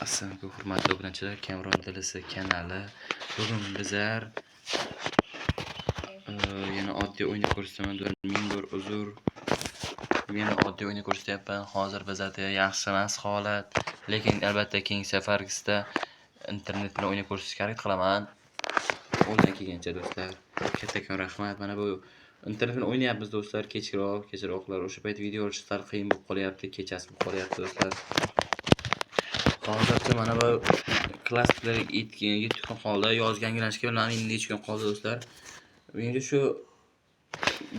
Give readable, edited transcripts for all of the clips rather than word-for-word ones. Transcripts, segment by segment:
Assalomu hurmatli obunachilar, Kamron Dilisi kanali. Bugun bizlar yana oddiy o'yin ko'rsataman. Ming bir uzr. Men oddiy o'yin ko'rsatyapman. Hozir bizda yaxshi emas holat, lekin albatta keyingi safargizda internet bilan o'yin ko'rsatishga harakat qilaman. O'zimdan kelgancha do'stlar. Kattakon rahmat. Mana bu internet bilan o'ynayapmiz do'stlar. Kechroqlar. O'sha payt video olish sal qiyin bo'lib qolyapti, kechasi bo'lib qolyapti do'stlar. Hozircha mana bu klasslarga yetgan holda yozgi yangilanishga bilan necha kun qoldi do'stlar. Endi shu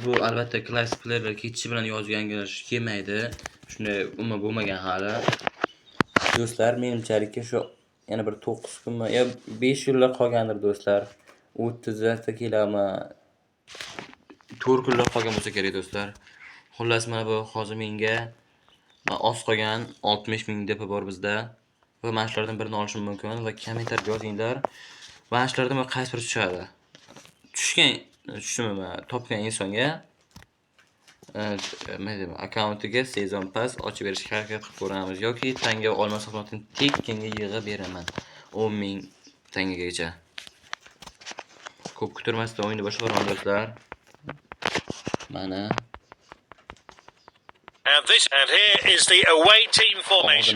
bu albatta klass playerlar ketishi bilan yozgi yangilanish kelmaydi. Shunday umuman bo'lmagan hali. Do'stlar, menimcha shu yana bir 9 kunmi yo 5 kunlar qolgandir do'stlar. 30 kelami 4 kunlar qolgan bo'lsa kerak do'stlar. Xullas mana bu hozir menga oz qolgan 60 ming depo bor bizda. Va mashlardan birini olishim mumkin va kommentariyga yozinglar. Mashlardan qaysi biri tushadi? Topgan insonga akkauntiga sezon pass ochib berishga harakat qilib ko'ramiz yoki tanga olmasa ham tekkinga yig'ib beraman 10 ming tangagacha. Ko'p kutirmasdan o'yinni boshlaymiz do'stlar. Mana And here is the away team formation.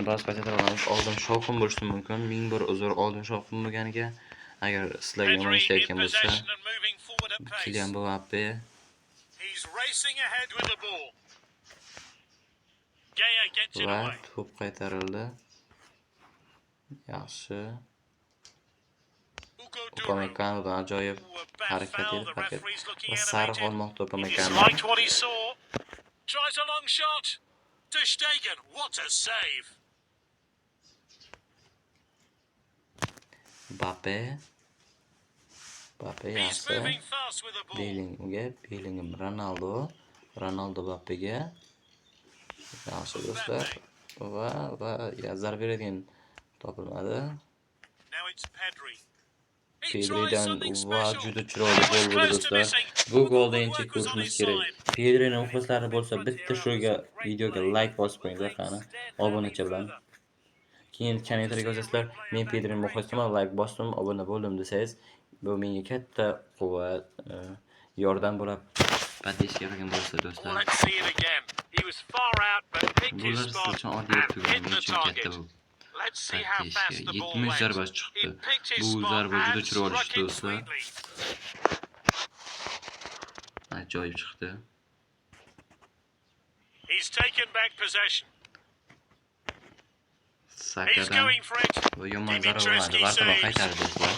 Oldin shovqin bo'lishi mumkin. Ming bir uzr oldin shovqin bo'lganiga. Agar sizlarga yomon ishlayotgan bo'lsa, Kylian Mbappe. He's racing ahead with the ball. Gaya gets it away. To'p qaytarildi. Yaxshi. Upamecano ajoyib harakat edi. Va sariq olmoqda Upamecano. Liked what he saw. Tries a long shot. Ter Stegen, what a save. Mbappe yaxshi. Bellingham, Ronaldo Mbappe'ga. Yaxshi do'stlar. Va zarba beradigan topilmadi. Now it's Pedri. Pedri'dan juda chiroyli gol bo'ldi do'stlar. Bu golda endi ko'rishimiz kerak. Pedri'ning muxlislari bo'lsa, bitta shuga videoga like bosib qo'yinglar qani. Obunachi bilan. Keyin kommentariyga yozasizlar, men Pedri'ning muxlisiman, like bosdim, obuna bo'ldim desangiz, bu menga katta quvvat, yordam bo'lib, patishga qilgan bo'lsa do'stlar. Let's see it again. He was far out but picked his spot and hit the target. Let's see how fast the ball 70 went. zarba chiqdi. Bu zarba juda chiroyli chiqdi do'stlar. Ajoyib chiqdi. He's taken back possession. He's Sakadan going for it. bu yomon zarba bo'ldi. Bartolo qaytardi do'stlar.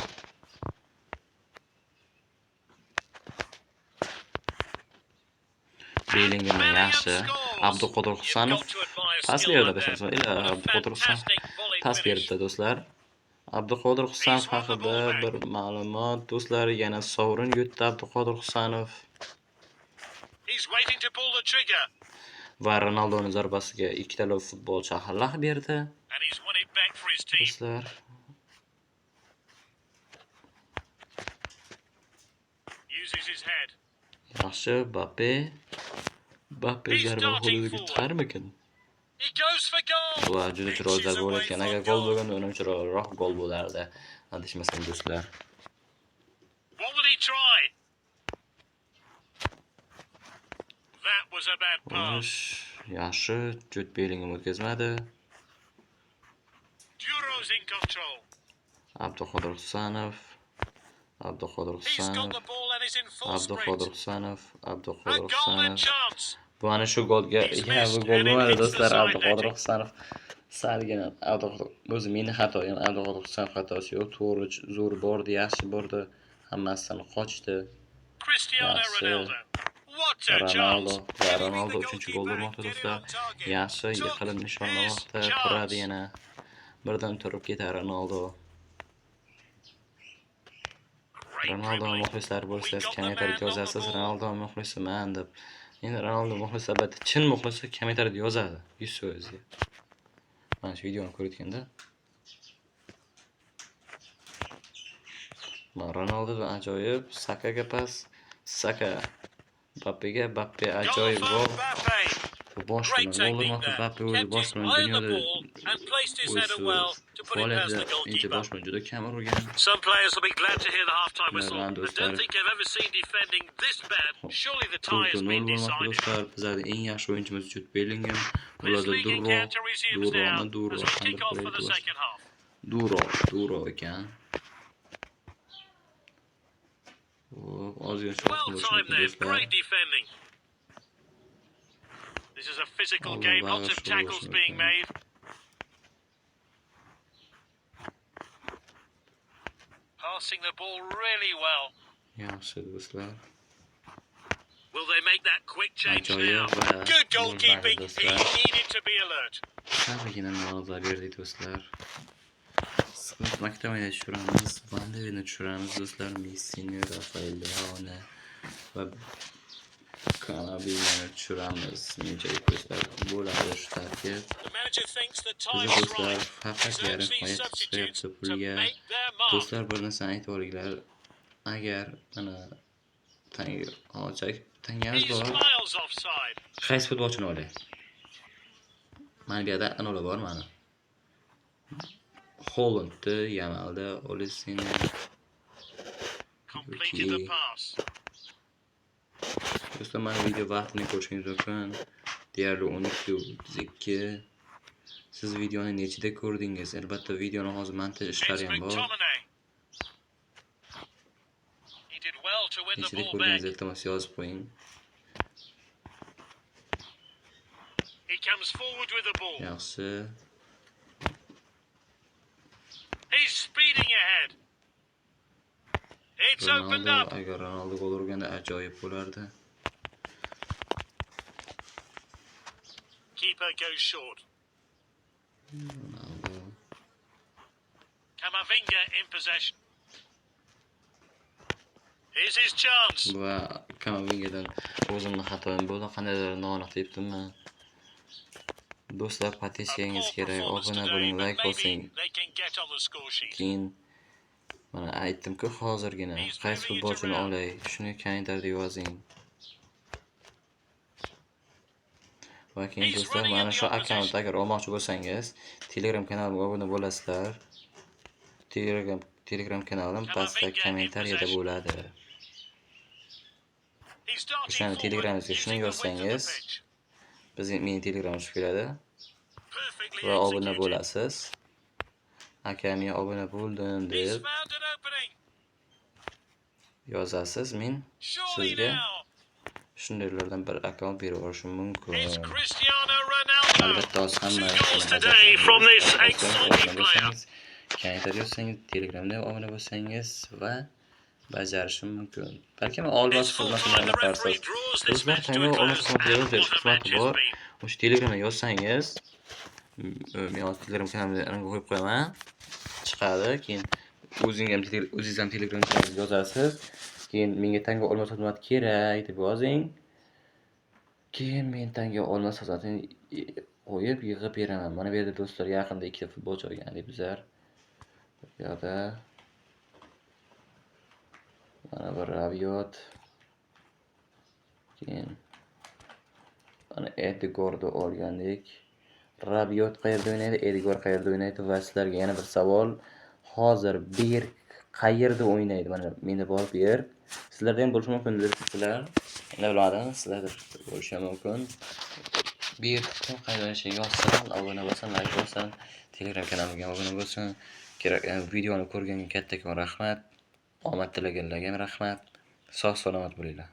Bellingham yaxshi. Abduqodir Husanov pas berdi do'stlar. Abduqodir Husanov pas berdi do'stlar. Abduqodir Husanov haqida bir ma'lumot do'stlar, yana sovrin yutdi Abduqodir Husanov. He's waiting to pull the trigger. Va Ronaldoning zarbasiga ikkitala futbolchi xalaq berdi. And he's won it back for his team. Do'stlar, Uses his head. yaxshi Mbappe zarba holiga chiqarmikan? He goes for goal. Va juda chiroyli zarba bo'layotgan. Agar gol bo'lganda uni chiroyliroq gol bo'lardi. Adashmasam do'stlar. What will he try? That was a bad pass. Yaxshi, Jude Bellingham o'tkazmadi. Duro's in control. Abduqodir Husanov. He's got the ball and is in full sprint. Abduqodir A golden Husanov. chance. Bu ana shu golga, bu gol bo'lmadi do'stlar. Abduqodir Husanov salgina o'zi meni xatoyim. Abduqodir Husanov xatosi yo'q. To'g'ri zo'r bordi, yaxshi bordi. Hammasidan qochdi. Cristiano Ronaldo. What a chance. Ronaldo 3-chi gol urmoqda do'stlar. Yaxshi, yiqilib nishonlamoqda, turadi yana. Birdan turib ketadi Ronaldo. Ronaldo muxlislari bo'lsangiz kommentariyga yozasiz, Ronaldo muxlisiman deb. Endi Ronaldo muxlisi albatta chin muxlisi kommentariyada yozadi 100 so'zga. Mana shu videoni ko'rayotganda. Ronaldo ajoyib, Sakaga pas, Saka Mbappe ajoyib gol. boshqa Great technique Volmer there. Mbappe o'zi Kept his boshqa eye on the dunyoda ball and placed his header well to put it past faoliyatida the incha goalkeeper. boshqa juda kam urgan. Some players will be glad to hear the half-time whistle. Ulardan I do'stlar, don't think they've ever seen defending this bad. Surely the tie has 4-0 been bo'lmoqda decided. do'stlar. Bizlarda eng yaxshi o'yinchimiz Jude Bellingham. This Ularda league encounter resumes now as we kick off for the second half. Duro ekan. Ozgina Well timed then, great defending. This is a physical game, lots of tackles being made. Passing the ball really well. Yaxshi do'stlar. Will they make that quick change now? Ajoyib va Good goalkeeping. He do'stlar. needed to be alert. Sabigina ma'lumotlar berdik do'stlar. Siz maktabga tushiramiz, Vanderni tushiramiz do'stlar, Messini, Rafael Leone va Calabrini tushiramiz. Menimcha do'stlar bo'ladi shu tarkib. The manager thinks the time Biz is do'stlar right. faqat yarim himoya Substitutes chiqyapti to pulga. make their mark. Do'stlar bir narsani aytib olinglar. Agar mana tangangiz He's bor, miles offside. qaysi futbolchini olay? Mana bu yerda anola bor mana. Hollandni, Yamalni, Olisini. Completed the pass. Do'stlar, mana video vaqtini ko'rishingiz mumkin. Deyarli 12:32. Siz videoni nechida ko'rdingiz? Albatta videoni hozir montaj ishlari ham bor. He did well to win the Nechida ball ko'rdingiz, back. iltimos yozib qo'ying. He comes forward with the ball. Yaxshi. He's speeding ahead. It's opened up. Agar Ronaldo gol urganda ajoyib bo'lardi. Keeper goes short. Ronaldo. Camavinga in possession. Here's his chance. Va Camavingadan o'zimni xatoim bo'ldi, qandaydir noaniq debdimman. Do'stlar, podpisangiz kerak, obuna bo'ling, like bosing. Keyin mana aytdim-ku hozirgina qaysi futbolchini olay, shuni kommentariyada yozing. Va keyin do'stlar, mana shu akkauntni agar olmoqchi bo'lsangiz, Telegram kanalimga obuna bo'lasizlar. Telegram kanalim pastda kommentariyada bo'ladi. O'shani Telegramingizga shuni yozsangiz, mening Telegramim tushib keladi va obuna bo'lasiz. Akamga obuna bo'ldim deb yozasiz, men sizga shundaylardan bir akkaunt berib yuborishim mumkin. Albatta, hozir hamma kommentar yozsangiz, Telegramda obuna bo'lsangiz va bajarishim mumkin. Balki olmos xizmatini yaparsiz. Do'stlar, qanday olmos xizmati bor? O'sha Telegramga yozsangiz, men hozir Telegram kanalimga qo'yib qo'yaman. Chiqadi, keyin o'zingiz ham Telegram kanalingizga yozasiz. Keyin menga tanga olmos xizmati kerak deb yozing. Keyin men tanga olmos xizmatini qo'yib yig'ib beraman. Mana bu yerda do'stlar, yaqinda ikkita futbolchi olgandik bizlar. Bu yerda mana bir Rabiot. Keyin mana Edgar'ni olgandik. Rabiot qayerda o'ynaydi, Edgar qayerda o'ynaydi va sizlarga yana bir savol. Hozir Berg qayerda o'ynaydi? Mana menda bor Berg. Sizlarda ham bo'lishi mumkin sizlar. Endi bilmadim, sizlarda bo'lishi mumkin. Berg qayerda o'ynashiga yozsan, obuna bo'lsin, like bo'lsin, Telegram kanalimga obuna bo'lsin. Kerak videoni ko'rgan kattakon rahmat. Omad tilaganlarga ham rahmat. Sog' salomat bo'linglar.